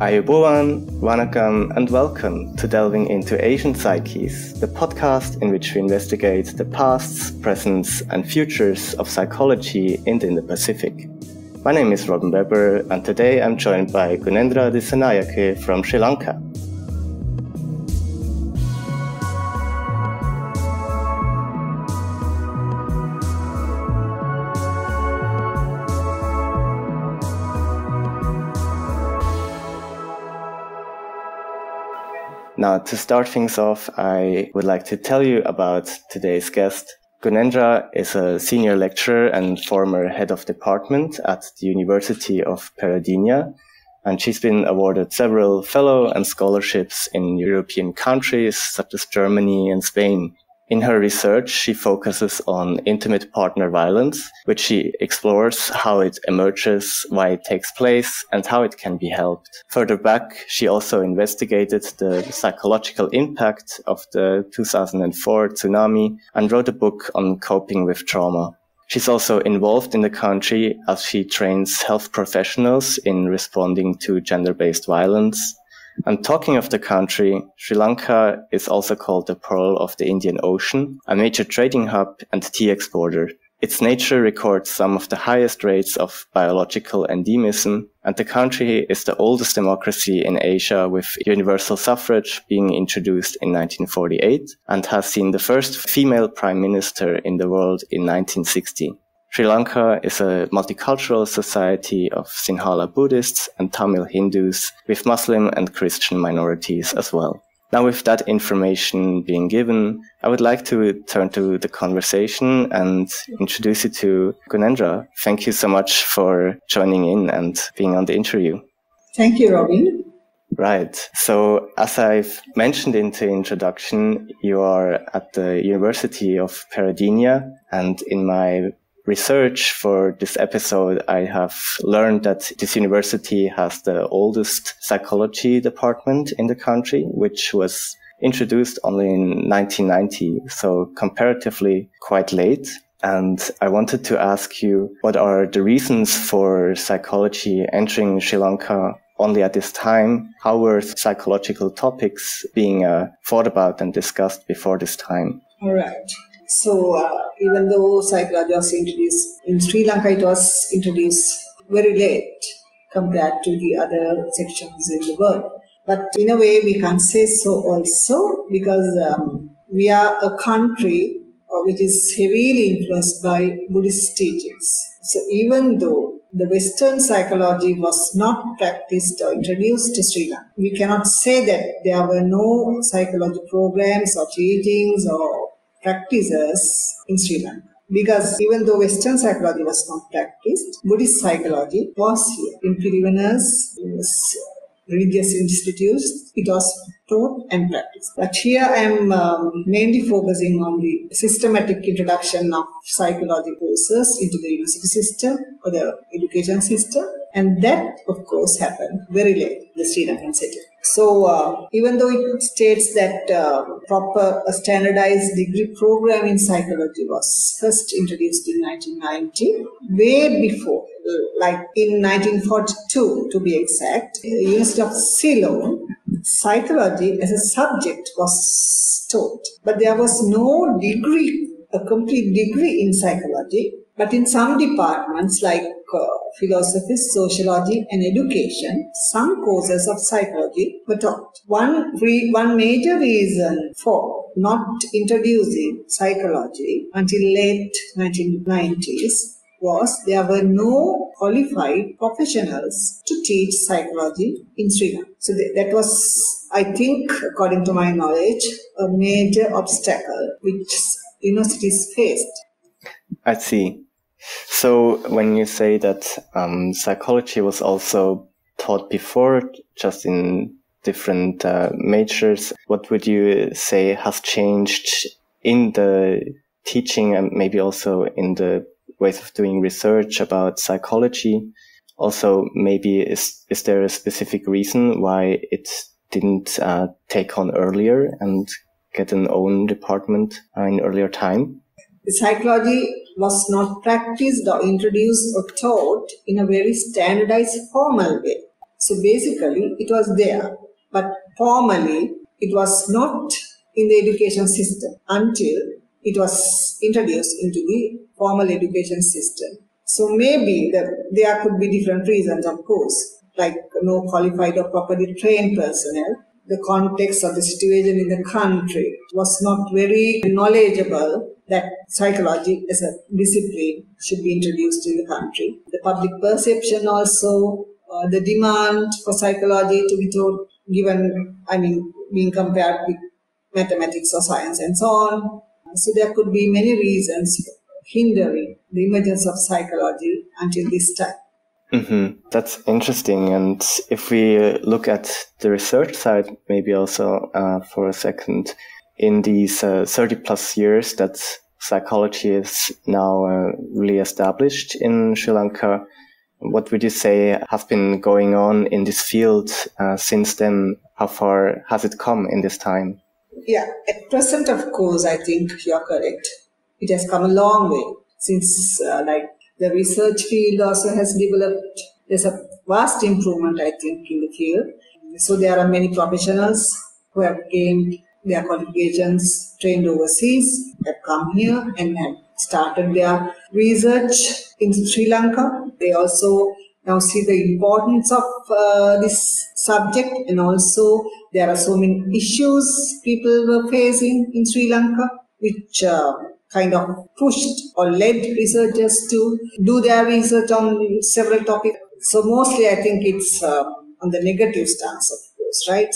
Ayubowan, Wanakam, and welcome to Delving into Asian Psyches, the podcast in which we investigate the pasts, presents, and futures of psychology in the Indo-Pacific. My name is Robin Weber, and today I'm joined by Gunendra Dissanayake from Sri Lanka. Now, to start things off, I would like to tell you about today's guest. Gunendra is a senior lecturer and former head of department at the University of Peradeniya, and she's been awarded several fellow and scholarships in European countries such as Germany and Spain. In her research, she focuses on intimate partner violence, which she explores how it emerges, why it takes place, and how it can be helped. Further back, she also investigated the psychological impact of the 2004 tsunami and wrote a book on coping with trauma. She's also involved in the country as she trains health professionals in responding to gender-based violence. And talking of the country, Sri Lanka is also called the Pearl of the Indian Ocean, a major trading hub and tea exporter. Its nature records some of the highest rates of biological endemism, and the country is the oldest democracy in Asia, with universal suffrage being introduced in 1948 and has seen the first female prime minister in the world in 1960. Sri Lanka is a multicultural society of Sinhala Buddhists and Tamil Hindus, with Muslim and Christian minorities as well. Now, with that information being given, I would like to turn to the conversation and introduce you to Gunendra. Thank you so much for joining in and being on the interview. Thank you, Robin. Right. So, as I've mentioned in the introduction, you are at the University of Peradeniya, and in my research for this episode, I have learned that this university has the oldest psychology department in the country, which was introduced only in 1990, so comparatively quite late. And I wanted to ask you, what are the reasons for psychology entering Sri Lanka only at this time? How were psychological topics being thought about and discussed before this time? All right. So, even though psychology was introduced in Sri Lanka, it was introduced very late compared to the other sections in the world. But in a way, we can't say so also, because we are a country which is heavily influenced by Buddhist teachings. So, even though the Western psychology was not practiced or introduced to Sri Lanka, we cannot say that there were no psychology programs or teachings or practices in Sri Lanka. Because even though Western psychology was not practiced, Buddhist psychology was here. In Pirivanas, in religious institutes, it was taught and practiced. But here I am mainly focusing on the systematic introduction of psychology courses into the university system or the education system. And that, of course, happened very late in the Sri Lankan setting. So, even though it states that proper standardized degree program in psychology was first introduced in 1990, way before, like in 1942 to be exact, University of Ceylon, psychology as a subject was taught. But there was no degree, a complete degree in psychology. But in some departments like philosophy, sociology and education, some courses of psychology were taught. One major reason for not introducing psychology until late 1990s was there were no qualified professionals to teach psychology in Sri Lanka. So that was, I think, according to my knowledge, a major obstacle which universities faced. I see. So when you say that psychology was also taught before, just in different majors, what would you say has changed in the teaching and maybe also in the ways of doing research about psychology? Also, maybe is there a specific reason why it didn't take on earlier and get an own department in earlier time? Psychology was not practiced or introduced or taught in a very standardized formal way. So basically, it was there, but formally, it was not in the education system until it was introduced into the formal education system. So maybe there could be different reasons, of course, like no qualified or properly trained personnel. The context of the situation in the country was not very knowledgeable that psychology as a discipline should be introduced in the country. The public perception also, the demand for psychology to be taught, being compared with mathematics or science and so on. So there could be many reasons hindering the emergence of psychology until this time. That's interesting. And if we look at the research side, maybe also for a second, in these 30 plus years that psychology is now really established in Sri Lanka, what would you say has been going on in this field since then? How far has it come in this time? Yeah, at present, of course, I think you're correct. It has come a long way since the research field also has developed. There's a vast improvement, I think, in the field. So there are many professionals who have gained their qualifications, trained overseas, have come here and have started their research in Sri Lanka. They also now see the importance of this subject, and also there are so many issues people were facing in Sri Lanka, which kind of pushed or led researchers to do their research on several topics. So mostly I think it's on the negative stance, of course, right?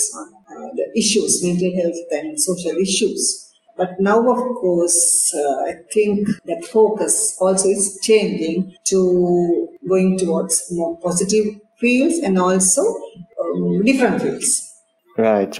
On the issues, mental health and social issues. But now, of course, I think that focus also is changing to going towards more positive fields and also different fields. Right.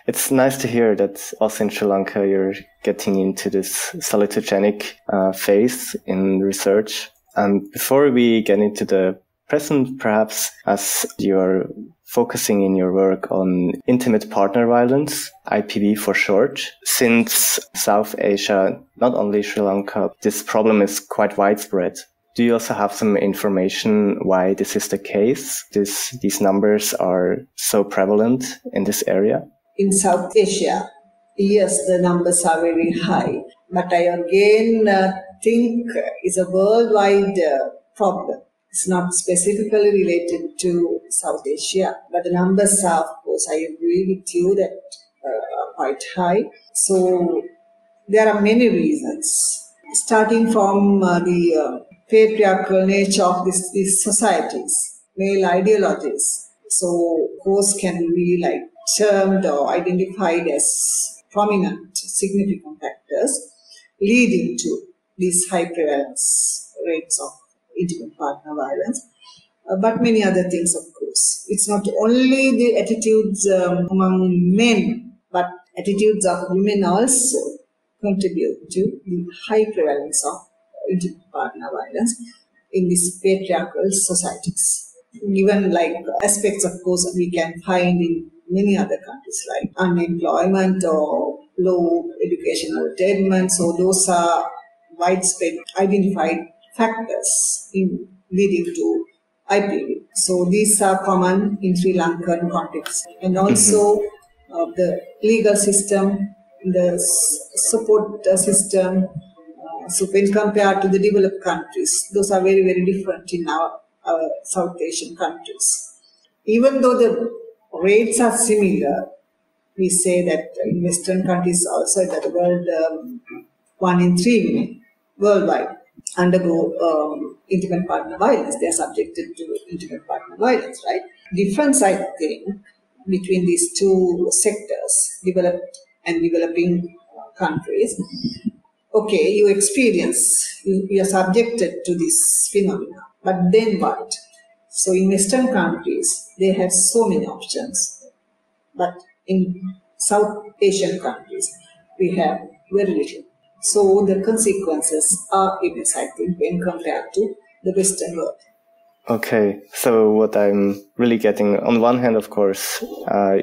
It's nice to hear that also in Sri Lanka you're getting into this salutogenic phase in research. And before we get into the present, perhaps, as you're focusing in your work on intimate partner violence, IPV for short, since South Asia, not only Sri Lanka, this problem is quite widespread. Do you also have some information why this is the case? These numbers are so prevalent in this area? In South Asia, yes, the numbers are very high. But I again think it's a worldwide problem. It's not specifically related to South Asia, but the numbers are, of course, I agree with you that are quite high. So there are many reasons, starting from the patriarchal nature of these societies, male ideologies. So those can be termed or identified as prominent, significant factors leading to these high prevalence rates of intimate partner violence, but many other things, of course. It's not only the attitudes among men, but attitudes of women also contribute to the high prevalence of intimate partner violence in these patriarchal societies. Even aspects, of course, we can find in many other countries like unemployment or low educational attainment. So those are widespread identified factors in leading to IPV. So these are common in Sri Lankan context. And also the legal system, the support system, so when compared to the developed countries, those are very, very different in our South Asian countries. Even though the rates are similar, we say that in Western countries also that the world, 1 in 3 women worldwide undergo intimate partner violence. They are subjected to intimate partner violence, right? Difference, I think, between these two sectors, developed and developing countries. Okay, you are subjected to this phenomena, but then what? So in Western countries, they have so many options, but in South Asian countries, we have very little. So the consequences are immense, I think, when compared to the Western world. Okay, so what I'm really getting, on one hand, of course,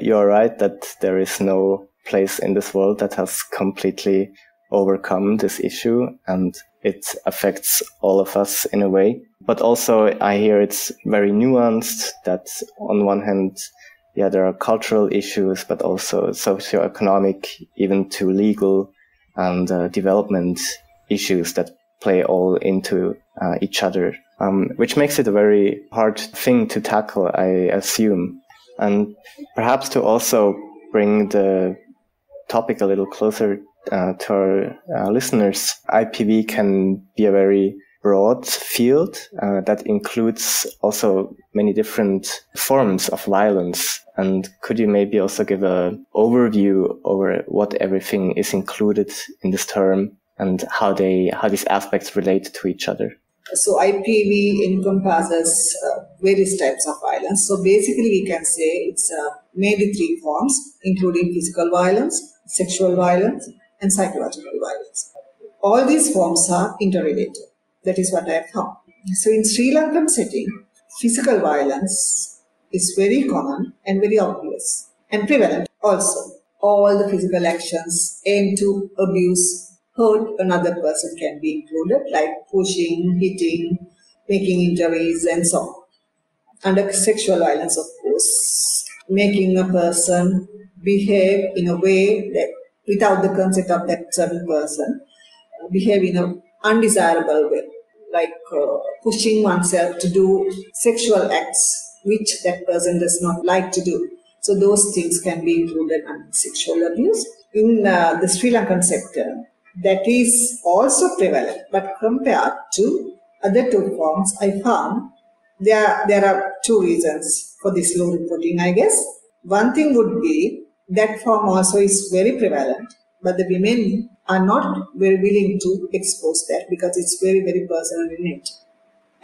you're right that there is no place in this world that has completely overcome this issue. And it affects all of us in a way. But also I hear it's very nuanced, that on one hand, there are cultural issues, but also socioeconomic, even to legal and development issues that play all into each other, which makes it a very hard thing to tackle, I assume. And perhaps to also bring the topic a little closer to our listeners, IPV can be a very broad field that includes also many different forms of violence. And could you maybe also give an overview over what everything is included in this term and how these aspects relate to each other? So IPV encompasses various types of violence. So basically we can say it's mainly three forms, including physical violence, sexual violence, and psychological violence. All these forms are interrelated. That is what I have found. So in Sri Lankan setting, physical violence is very common and very obvious and prevalent also. All the physical actions aimed to abuse, hurt another person can be included, like pushing, hitting, making injuries, and so on. Under sexual violence, of course, making a person behave in a way that without the consent of that certain person, behave in an undesirable way, like pushing oneself to do sexual acts which that person does not like to do. So those things can be included under sexual abuse. In the Sri Lankan sector, that is also prevalent, but compared to other two forms, I found there are two reasons for this low reporting, I guess. One thing would be that form also is very prevalent, but the women are not very willing to expose that because it's very, very personal in nature.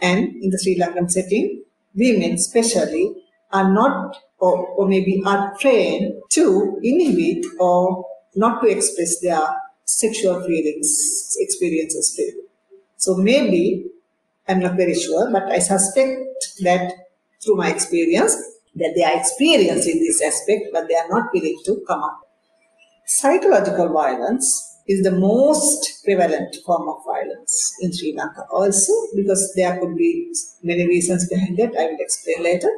And in the Sri Lankan setting, women especially are not or maybe are trained to inhibit or not to express their sexual feelings, experiences freely. So maybe, I'm not very sure, but I suspect that through my experience, that they are experienced in this aspect, but they are not willing to come up. Psychological violence is the most prevalent form of violence in Sri Lanka also, because there could be many reasons behind that. I will explain later.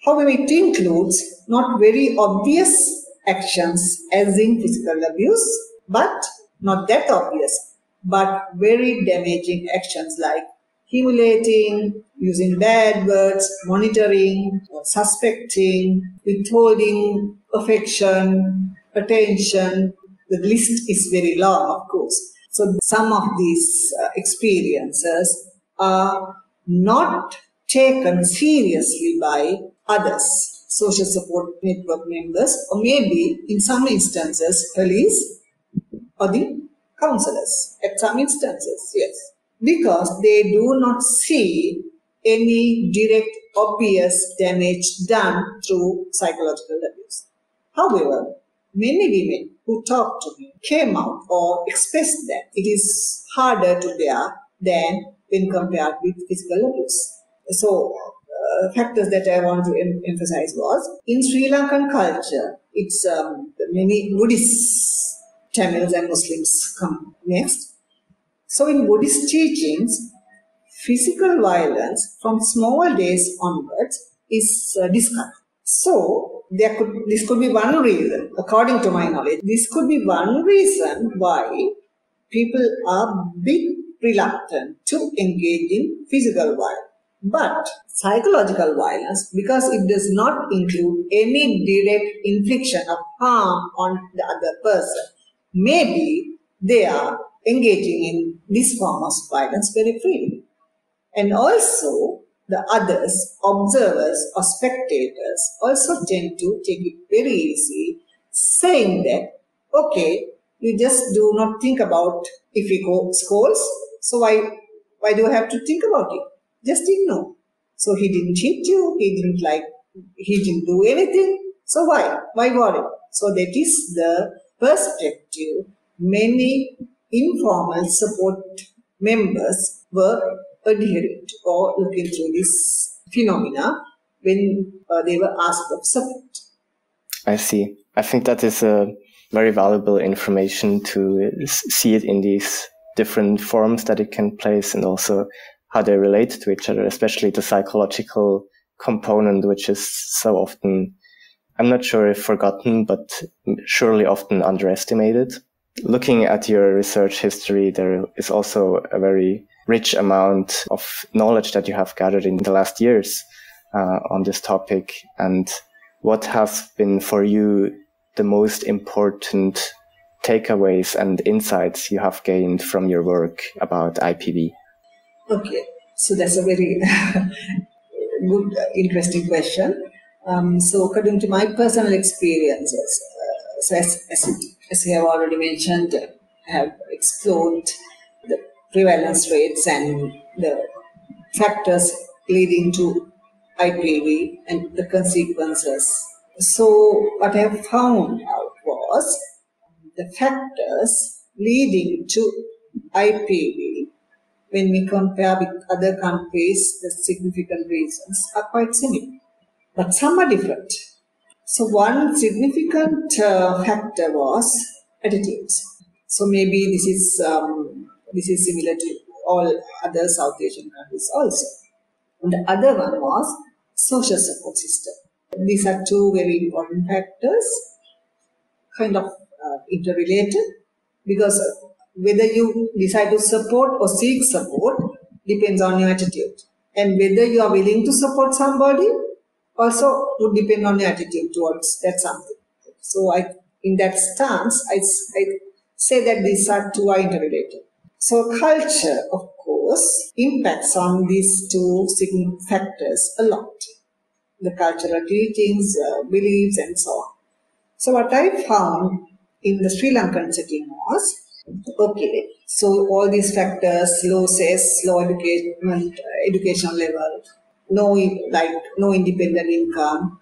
However, it includes not very obvious actions as in physical abuse, but not that obvious, but very damaging actions like humiliating, using bad words, monitoring, suspecting, withholding affection, attention. The list is very long, of course. So some of these experiences are not taken seriously by others, social support network members, or maybe in some instances police or the counselors at some instances, yes, because they do not see any direct obvious damage done through psychological abuse. However, many women who talked to me came out or expressed that it is harder to bear than when compared with physical abuse. So, factors that I want to emphasize was, in Sri Lankan culture, it's many Buddhists, Tamils and Muslims come next. So in Buddhist teachings, physical violence from small days onwards is discussed. So this could be one reason, according to my knowledge, this could be one reason why people are a bit reluctant to engage in physical violence. But psychological violence, because it does not include any direct infliction of harm on the other person, maybe they are engaging in this form of violence very freely. And also, the others, observers or spectators, also tend to take it very easy, saying that, okay, you just do not think about if he scores, so why do I have to think about it? Just ignore. So he didn't hit you, he didn't do anything, so why worry? So that is the perspective many informal support members were adhering to or looking through this phenomena when they were asked of support. I see. I think that is a very valuable information to see it in these different forms that it can place and also how they relate to each other, especially the psychological component, which is so often, I'm not sure if forgotten, but surely often underestimated. Looking at your research history, there is also a very rich amount of knowledge that you have gathered in the last years on this topic. And what has been for you the most important takeaways and insights you have gained from your work about IPV? Okay, so that's a very good, interesting question. So according to my personal experiences, so as I have already mentioned, I have explored the prevalence rates and the factors leading to IPV and the consequences. So what I have found out was the factors leading to IPV, when we compare with other countries, the significant reasons are quite similar, but some are different. So one significant factor was attitudes. So maybe this is similar to all other South Asian countries also. And the other one was social support system. These are two very important factors, kind of interrelated, because whether you decide to support or seek support depends on your attitude. And whether you are willing to support somebody also would depend on your attitude towards that something. So in that stance, I say that these two are interrelated. So culture, of course, impacts on these two factors a lot. The cultural teachings, beliefs, and so on. So what I found in the Sri Lankan setting was, okay, so all these factors, low cess, low education level, no independent income.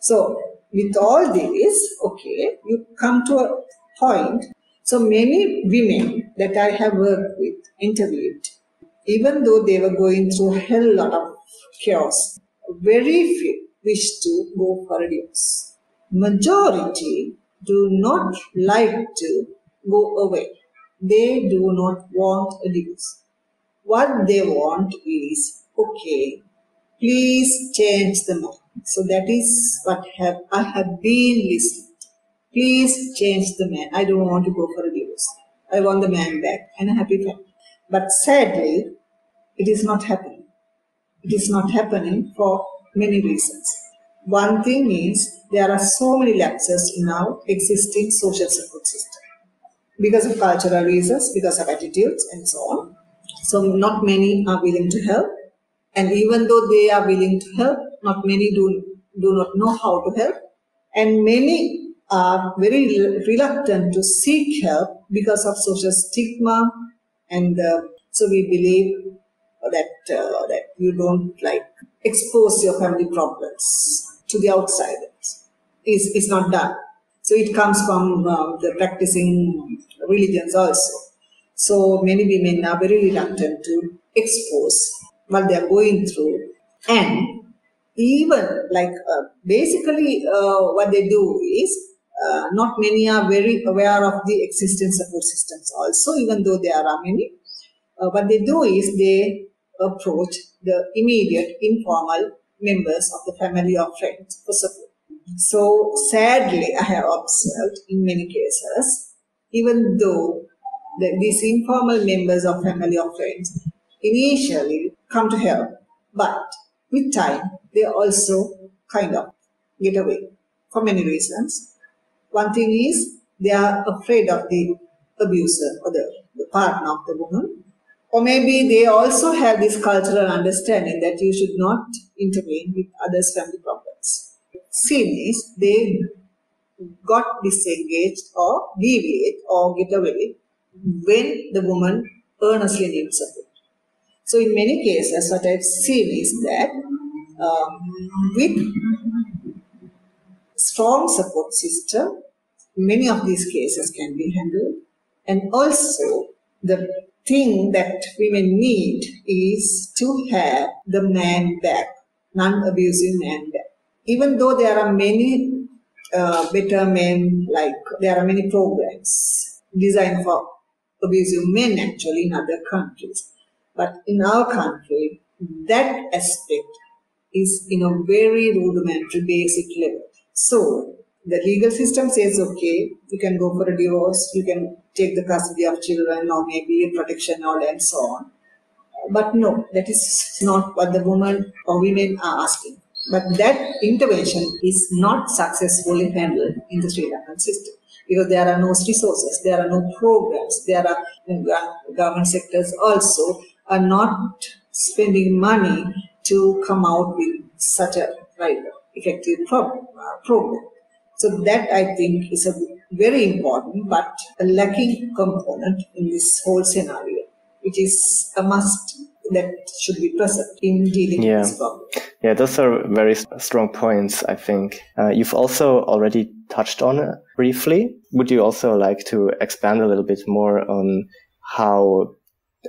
So with all this, okay, you come to a point. So many women that I have worked with, interviewed, even though they were going through a hell lot of chaos, very few wish to go for a divorce. Majority do not like to go away. They do not want a divorce. What they want is, okay, please change the man. So that is what I have been listening. Please change the man. I don't want to go for a divorce. I want the man back and a happy family. But sadly, it is not happening. It is not happening for many reasons. One thing is, there are so many lapses in our existing social support system. Because of cultural reasons, because of attitudes and so on. So not many are willing to help. And even though they are willing to help, not many do not know how to help. And many are very reluctant to seek help because of social stigma. And so we believe that you don't expose your family problems to the outsiders. It's not done. So it comes from the practicing religions also. So many women are very reluctant to expose what they are going through. And even basically what they do is, not many are very aware of the existing support systems also, even though there are many. What they do is they approach the immediate informal members of the family or friends for support. So sadly, I have observed in many cases, even though these informal members of family or friends initially come to help, but with time, they also kind of get away for many reasons. One thing is, they are afraid of the abuser or the partner of the woman. Or maybe they also have this cultural understanding that you should not intervene with others' family problems. Seen is, they got disengaged or deviate or get away when the woman earnestly needs support. So in many cases, what I've seen is that with strong support system, many of these cases can be handled. And also, the thing that women need is to have the man back, non-abusive man back. Even though there are many better men, there are many programs designed for abusive men actually in other countries. But in our country, that aspect is in a very rudimentary, basic level. So the legal system says, okay, you can go for a divorce, you can take the custody of children or maybe a protection order and so on. But no, that is not what the woman or women are asking. But that intervention is not successfully handled in the Sri Lankan system because there are no resources, there are no programs, there are government sectors also are not spending money to come out with such a effective program. So that I think is a very important but a lacking component in this whole scenario, which is a must that should be present in dealing with this problem. Yeah, those are very strong points, I think. You've also already touched on it briefly. Would you also like to expand a little bit more on how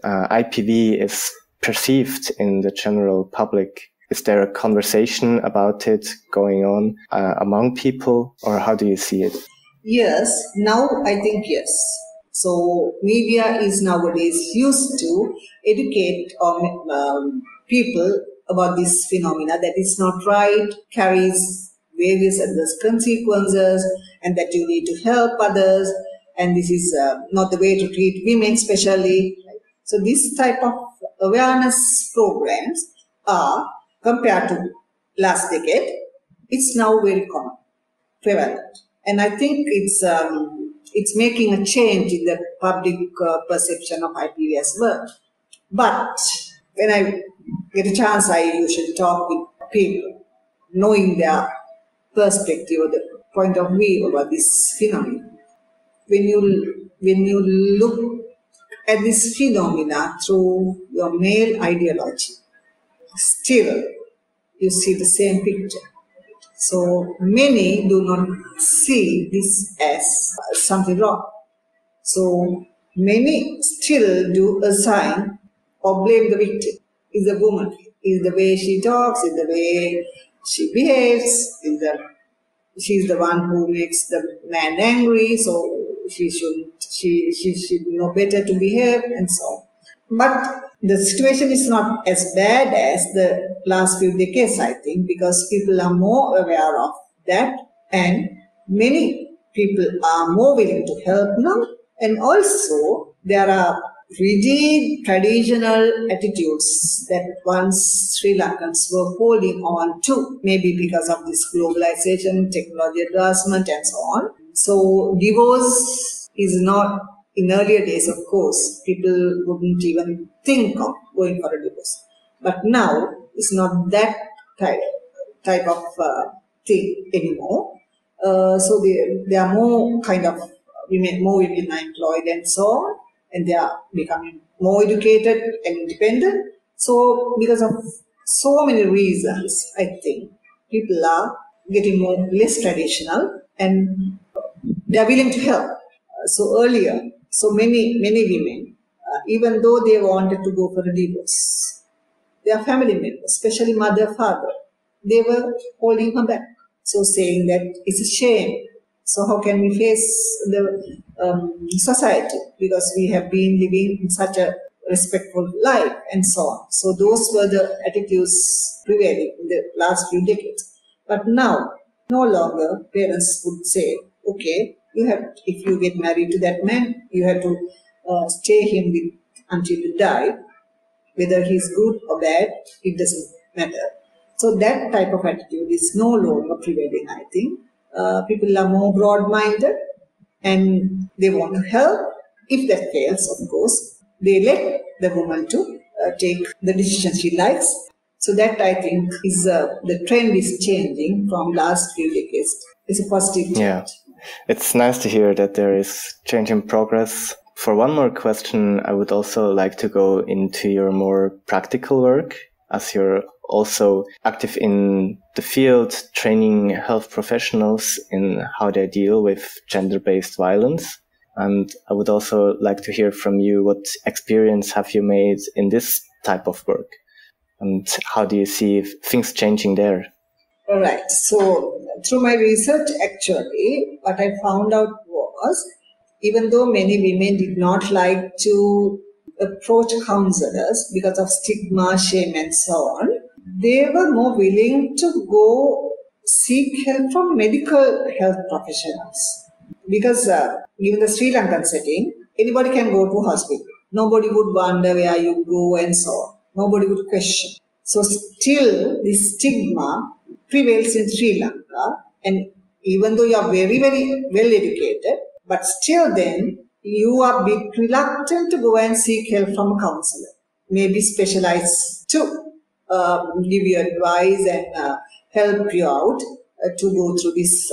IPV is perceived in the general public? Is there a conversation about it going on among people, or how do you see it? Yes, now I think yes. So media is nowadays used to educate people about this phenomena, that it's not right, carries various adverse consequences, and that you need to help others, and this is not the way to treat women especially. So this type of awareness programs are, compared to last decade, it's now very common, prevalent. And I think it's making a change in the public perception of IPV as well. But when I get a chance, I usually talk with people, knowing their perspective or the point of view about this phenomenon. When you look at this phenomena through your male ideology, still you see the same picture. So many do not see this as something wrong. So many still do assign or blame the victim. Is the woman, is the way she talks, is the way she behaves, she's the one who makes the man angry, so she should know better to behave and so on. But the situation is not as bad as the last few decades, I think, because people are more aware of that and many people are more willing to help now. And also there are rigid traditional attitudes that once Sri Lankans were holding on to, maybe because of this globalization, technology advancement and so on. So divorce is not, in earlier days, of course, people wouldn't even think of going for a divorce. But now it's not that type of thing anymore. So there are more kind of more women are employed and so on, and they are becoming more educated and independent. So because of so many reasons, I think people are getting less traditional and they are willing to help. So earlier, so many women, even though they wanted to go for a divorce, their family members, especially mother, father, they were holding her back. So saying that it's a shame. So how can we face the society? Because we have been living in such a respectful life and so on. So those were the attitudes prevailing in the last few decades. But now, no longer parents would say, okay, if you get married to that man, you have to stay him with until you die. Whether he's good or bad, it doesn't matter. So that type of attitude is no longer prevailing, I think. People are more broad-minded and they want to help. If that fails, of course, they let the woman to take the decision she likes. So that, I think, is the trend is changing from last few decades. It's a positive change. Yeah. It's nice to hear that there is change in progress. For one more question, I would also like to go into your more practical work, as you're also active in the field, training health professionals in how they deal with gender-based violence. And I would also like to hear from you, what experience have you made in this type of work? And how do you see things changing there? All right. So through my research, actually, what I found out was even though many women did not like to approach counselors because of stigma, shame and so on, they were more willing to go seek help from medical health professionals. Because given the Sri Lankan setting, anybody can go to hospital. Nobody would wonder where you go and so on. Nobody would question. So still this stigma prevails in Sri Lanka, and even though you are very, very well educated, but still then you are a bit reluctant to go and seek help from a counselor, maybe specialized to give you advice and help you out to go through this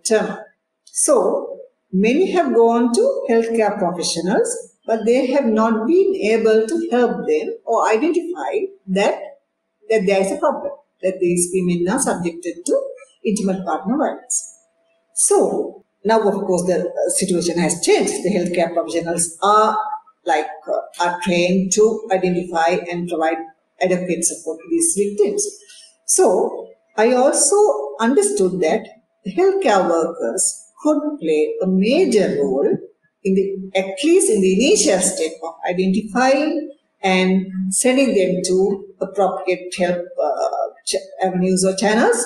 term. So many have gone to healthcare professionals, but they have not been able to help them or identify that there is a problem, that these women are subjected to intimate partner violence. So now, of course, the situation has changed. The healthcare professionals are trained to identify and provide adequate support to these victims. So I also understood that the healthcare workers could play a major role at least in the initial step of identifying and sending them to appropriate help avenues or channels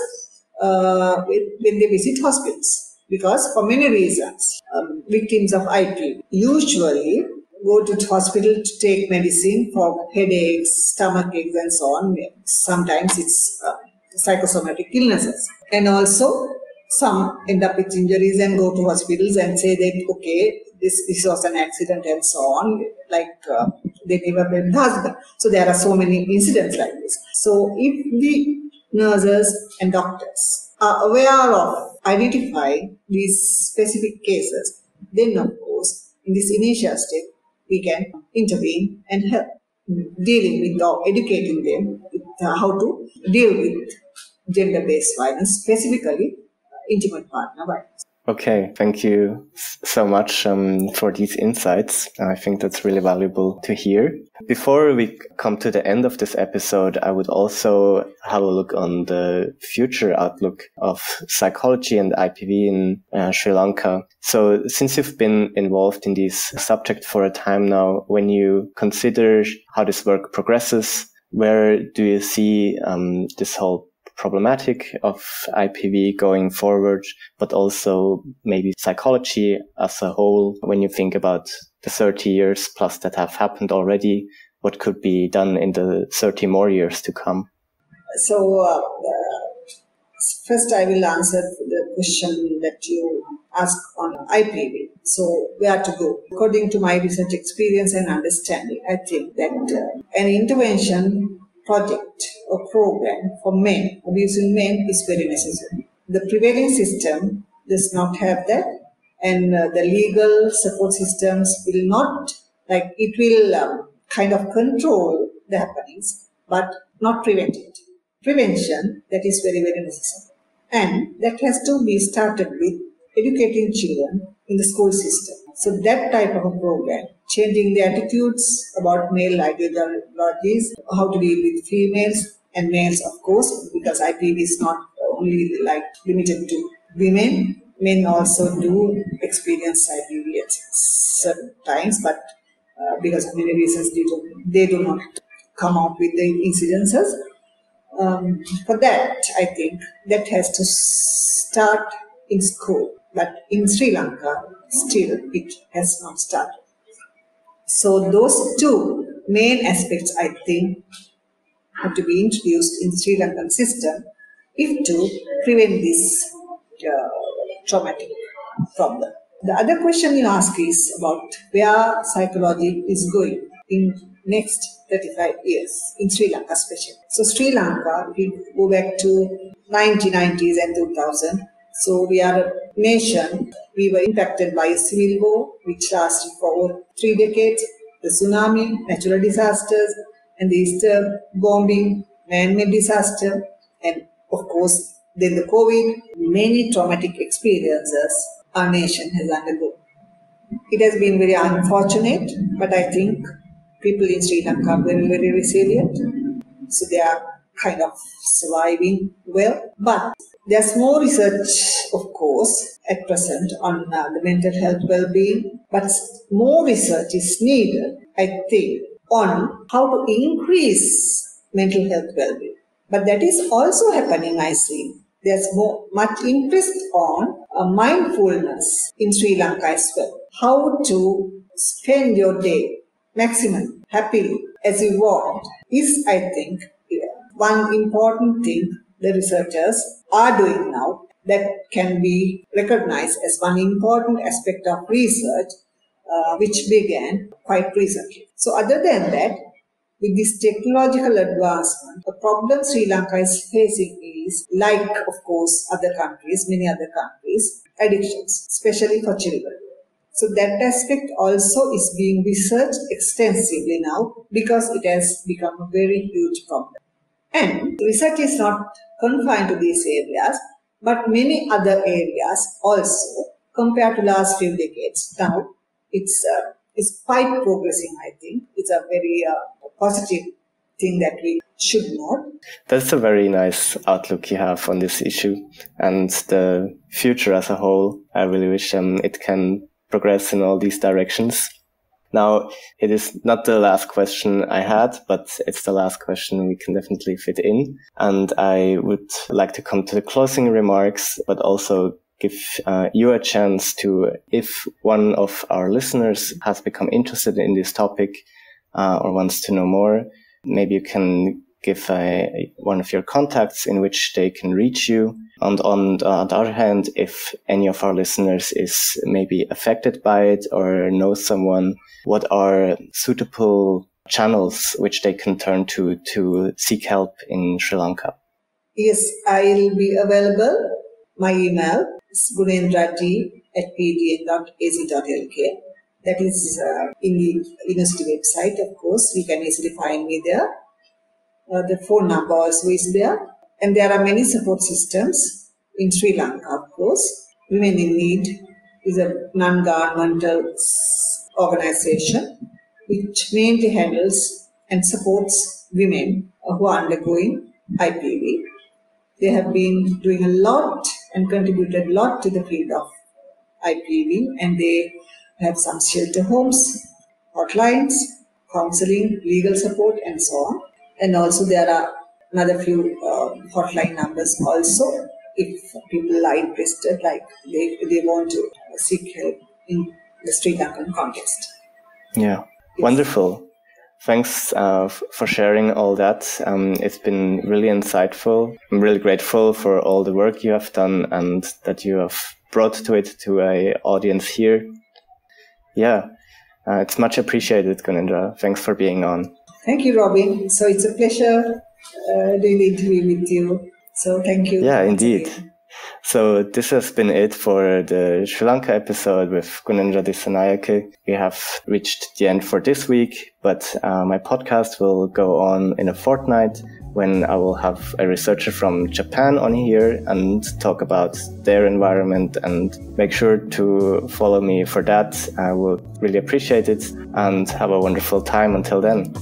when they visit hospitals. Because for many reasons, victims of IP usually go to hospital to take medicine for headaches, stomach aches and so on. Sometimes it's psychosomatic illnesses. And also some end up with injuries and go to hospitals and say that, okay, this was an accident and so on, they never blamed the husband. So there are so many incidents like this. So if the nurses and doctors are aware of identifying these specific cases, then of course, in this initial step, we can intervene and help dealing with or educating them with how to deal with gender-based violence, specifically intimate partner violence. Okay, thank you so much for these insights. I think that's really valuable to hear. Before we come to the end of this episode, I would also have a look on the future outlook of psychology and IPV in Sri Lanka. So since you've been involved in this subject for a time now, when you consider how this work progresses, where do you see this whole problematic of IPV going forward, but also maybe psychology as a whole? When you think about the 30 years plus that have happened already, what could be done in the 30 more years to come? So first I will answer the question that you asked on IPV. So where to go? According to my research experience and understanding, I think that an intervention project or program for men, abusing men, is very necessary. The prevailing system does not have that, and the legal support systems will not, it will kind of control the happenings, but not prevent it. Prevention, that is very, very necessary. And that has to be started with educating children in the school system. So that type of a program, changing the attitudes about male ideologies, how to deal with females and males, of course, because IPV is not only limited to women. Men also do experience IPV at certain times, but because of many reasons, they do not come out with the incidences. For that, I think that has to start in school. But in Sri Lanka, still it has not started. So those two main aspects, I think, have to be introduced in the Sri Lankan system if to prevent this traumatic problem. The other question you ask is about where psychology is going in next 35 years, in Sri Lanka especially. So Sri Lanka, we go back to 1990s and 2000. So we are a nation, we were impacted by a civil war which lasted for over 3 decades, the tsunami, natural disasters, and the Easter bombing, man-made disaster, and of course then the COVID, many traumatic experiences our nation has undergone. It has been very unfortunate, but I think people in Sri Lanka are very, very resilient. So they are kind of surviving well. But There's more research, of course, at present on the mental health well-being, but more research is needed, I think, on how to increase mental health well-being. But that is also happening, I see. There's much interest on mindfulness in Sri Lanka as well. How to spend your day maximum happily as you want is, I think, one important thing the researchers are doing now that can be recognized as one important aspect of research which began quite recently. So other than that, with this technological advancement, the problem Sri Lanka is facing is, like of course other countries, many other countries, addictions, especially for children. So that aspect also is being researched extensively now because it has become a very huge problem. And research is not confined to these areas, but many other areas also compared to last few decades. Now, it's quite progressing, I think. It's a very positive thing that we should note. That's a very nice outlook you have on this issue and the future as a whole. I really wish it can progress in all these directions. Now, it is not the last question I had, but it's the last question we can definitely fit in. And I would like to come to the closing remarks, but also give you a chance to, if one of our listeners has become interested in this topic or wants to know more, maybe you can give one of your contacts in which they can reach you. And on the other hand, if any of our listeners is maybe affected by it or knows someone, what are suitable channels which they can turn to seek help in Sri Lanka? Yes, I'll be available. My email is gunendra@pdn.ac.lk. That is in the university website, of course. You can easily find me there. The phone number also is there. And there are many support systems in Sri Lanka, of course. Women in Need is a non-governmental organization which mainly handles and supports women who are undergoing IPV. They have been doing a lot and contributed a lot to the field of IPV, and they have some shelter homes, hotlines, counseling, legal support, and so on. And also there are another few hotline numbers also if people are interested, like they want to seek help in the Sri Lankan context. Yeah, yes. Wonderful. Thanks for sharing all that. It's been really insightful. I'm really grateful for all the work you have done and that you have brought to an audience here. Yeah, it's much appreciated, Gunendra. Thanks for being on. Thank you, Robin. So it's a pleasure doing the interview with you. So thank you. Yeah, indeed. So this has been it for the Sri Lanka episode with Gunendra Dissanayake. We have reached the end for this week, but my podcast will go on in a fortnight when I will have a researcher from Japan on here and talk about their environment, and make sure to follow me for that. I will really appreciate it, and have a wonderful time until then.